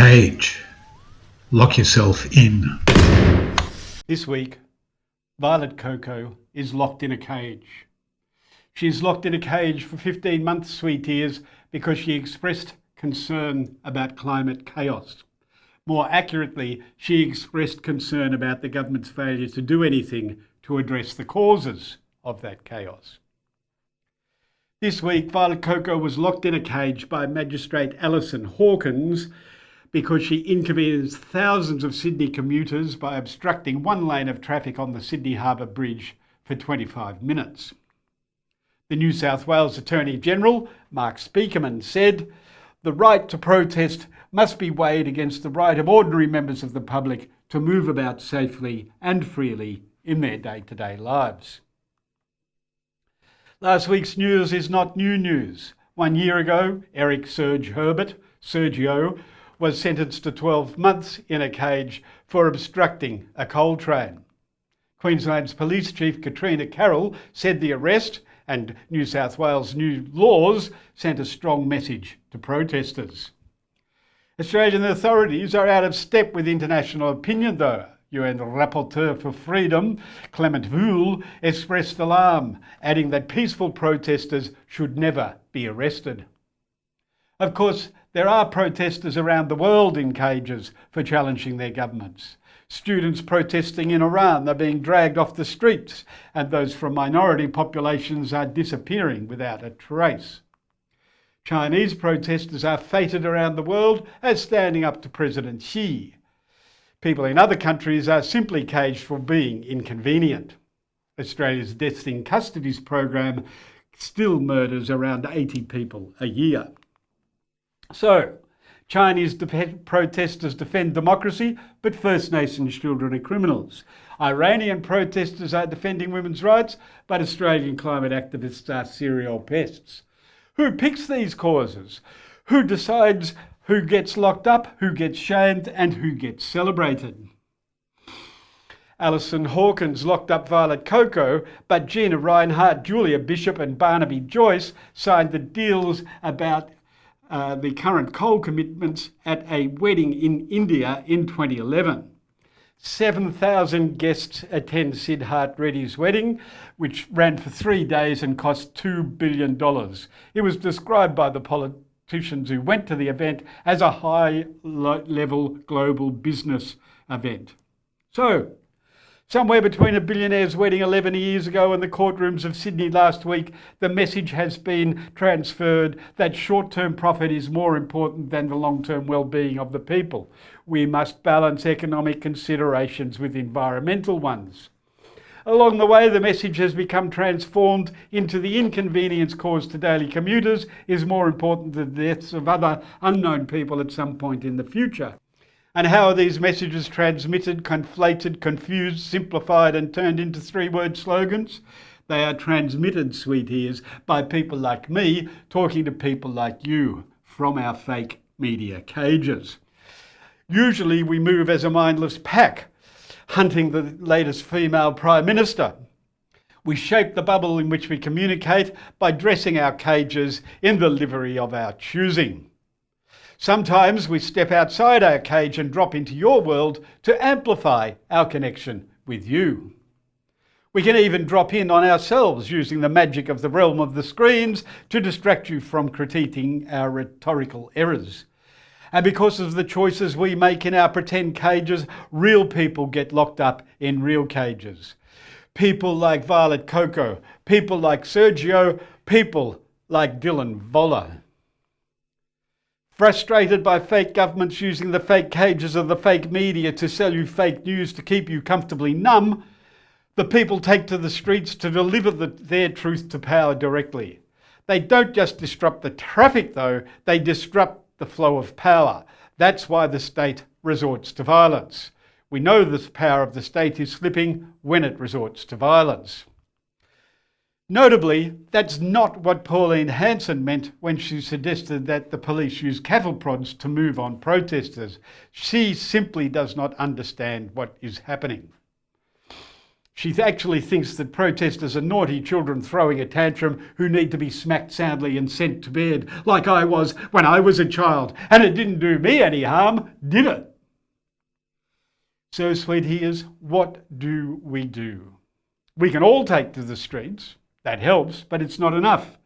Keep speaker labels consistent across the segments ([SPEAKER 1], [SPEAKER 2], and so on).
[SPEAKER 1] cage. Lock yourself in.
[SPEAKER 2] This week, Violet Coco is locked in a cage. She's locked in a cage for 15 months, sweet ears, because she expressed concern about climate chaos. More accurately, she expressed concern about the government's failure to do anything to address the causes of that chaos. This week, Violet Coco was locked in a cage by Magistrate Alison Hawkins because she inconvenienced thousands of Sydney commuters by obstructing one lane of traffic on the Sydney Harbour Bridge for 25 minutes. The New South Wales Attorney-General, Mark Speakerman, said, "The right to protest must be weighed against the right of ordinary members of the public to move about safely and freely in their day-to-day lives." Last week's news is not new news. 1 year ago, Eric Sergio, was sentenced to 12 months in a cage for obstructing a coal train. Queensland's Police Chief Katrina Carroll said the arrest and New South Wales' new laws sent a strong message to protesters. Australian authorities are out of step with international opinion though. UN Rapporteur for Freedom, Clement Voul, expressed alarm, adding that peaceful protesters should never be arrested. Of course, there are protesters around the world in cages for challenging their governments. Students protesting in Iran are being dragged off the streets, and those from minority populations are disappearing without a trace. Chinese protesters are feted around the world as standing up to President Xi. People in other countries are simply caged for being inconvenient. Australia's Deaths in Custodies program still murders around 80 people a year. So, Chinese protesters defend democracy, but First Nations children are criminals. Iranian protesters are defending women's rights, but Australian climate activists are serial pests. Who picks these causes? Who decides who gets locked up, who gets shamed, and who gets celebrated? Alison Hawkins locked up Violet Coco, but Gina Reinhardt, Julia Bishop and Barnaby Joyce signed the deals about the current coal commitments at a wedding in India in 2011. 7,000 guests attend Siddharth Reddy's wedding, which ran for 3 days and cost $2 billion. It was described by the politicians who went to the event as a high-level global business event. So, somewhere between a billionaire's wedding 11 years ago and the courtrooms of Sydney last week, the message has been transferred that short-term profit is more important than the long-term well-being of the people. We must balance economic considerations with environmental ones. Along the way, the message has become transformed into the inconvenience caused to daily commuters is more important than the deaths of other unknown people at some point in the future. And how are these messages transmitted, conflated, confused, simplified and turned into three-word slogans? They are transmitted, sweet ears, by people like me talking to people like you from our fake media cages. Usually we move as a mindless pack, hunting the latest female Prime Minister. We shape the bubble in which we communicate by dressing our cages in the livery of our choosing. Sometimes we step outside our cage and drop into your world to amplify our connection with you. We can even drop in on ourselves using the magic of the realm of the screens to distract you from critiquing our rhetorical errors. And because of the choices we make in our pretend cages, real people get locked up in real cages. People like Violet Coco, people like Sergio, people like Dylan Voller. Frustrated by fake governments using the fake cages of the fake media to sell you fake news to keep you comfortably numb, the people take to the streets to deliver their truth to power directly. They don't just disrupt the traffic though, they disrupt the flow of power. That's why the state resorts to violence. We know the power of the state is slipping when it resorts to violence. Notably, that's not what Pauline Hanson meant when she suggested that the police use cattle prods to move on protesters. She simply does not understand what is happening. She actually thinks that protesters are naughty children throwing a tantrum who need to be smacked soundly and sent to bed, like I was when I was a child. And it didn't do me any harm, did it? So, sweeties, what do? We can all take to the streets. That helps, but it's not enough.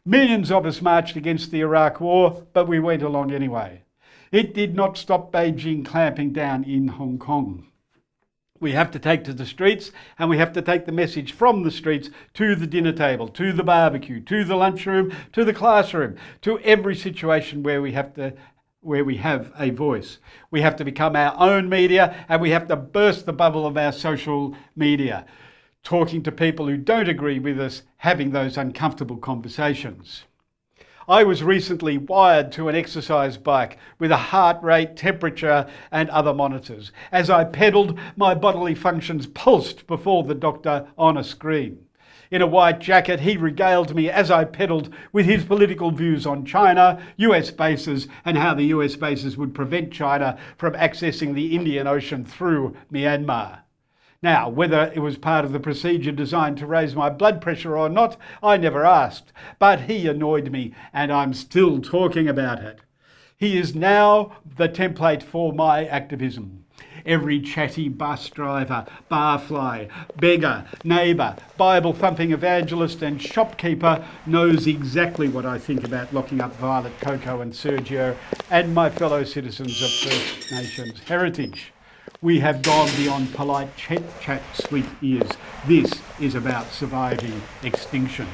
[SPEAKER 2] Millions of us marched against the Iraq War, but we went along anyway. It did not stop Beijing clamping down in Hong Kong. We have to take to the streets, and we have to take the message from the streets to the dinner table, to the barbecue, to the lunchroom, to the classroom, to every situation where we have a voice. We have to become our own media, and we have to burst the bubble of our social media, talking to people who don't agree with us, having those uncomfortable conversations. I was recently wired to an exercise bike with a heart rate, temperature and other monitors. As I pedalled, my bodily functions pulsed before the doctor on a screen. In a white jacket, he regaled me as I pedalled with his political views on China, US bases, and how the US bases would prevent China from accessing the Indian Ocean through Myanmar. Now, whether it was part of the procedure designed to raise my blood pressure or not, I never asked, but he annoyed me, and I'm still talking about it. He is now the template for my activism. Every chatty bus driver, barfly, beggar, neighbour, Bible-thumping evangelist and shopkeeper knows exactly what I think about locking up Violet, Coco and Sergio and my fellow citizens of First Nations heritage. We have gone beyond polite chat, sweet ears. This is about surviving extinction.